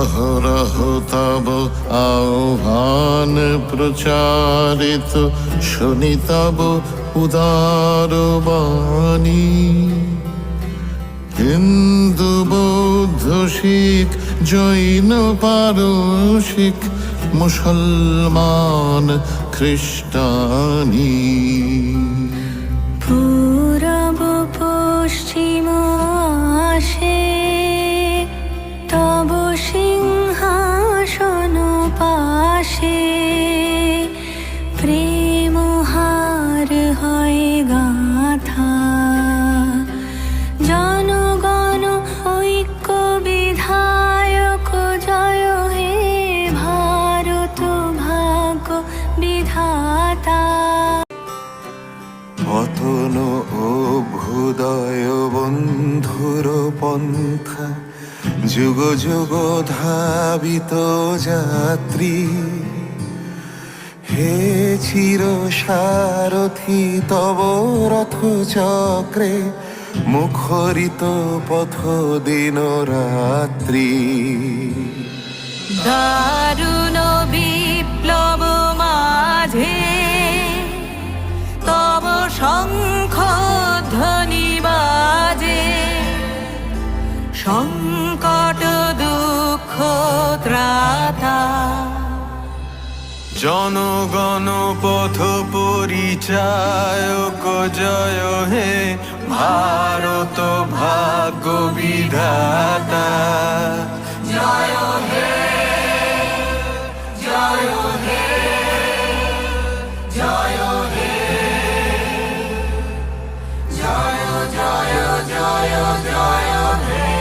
অহরহ তব আহ্বান প্রচারিত, শুনি তব উদার বাণী। হিন্দু বৌদ্ধ শিখ জৈন পারসিক, মুসলমান খ্রিস্টানি। পূরব পশ্চিম আসে তব সিংহাসন পাশে, প্রেম হার হয় গাথা। জনগণ ঐক্য বিধায়ক জয় হে ভারত ভাগ্য বিধাতা। পতন অভ্যুদয় বন্ধুর পন্থা, যুগ যুগ ধাবিত যাত্রী। হে চির সারথি তব রথ চক্রে, মুখরিত পথ দিন রাত্রি। দারুণ বিপ্লব মাঝে তব শঙ্খ ধ্বনি বাজে, সংকট দুঃখ ত্রাতা। জনগণ পথ পরিচায়ক জয় হে ভারত ভাগ্য বিধাতা। জয় হে জয় হে জয় হে জয় জয় জয় জয় হে।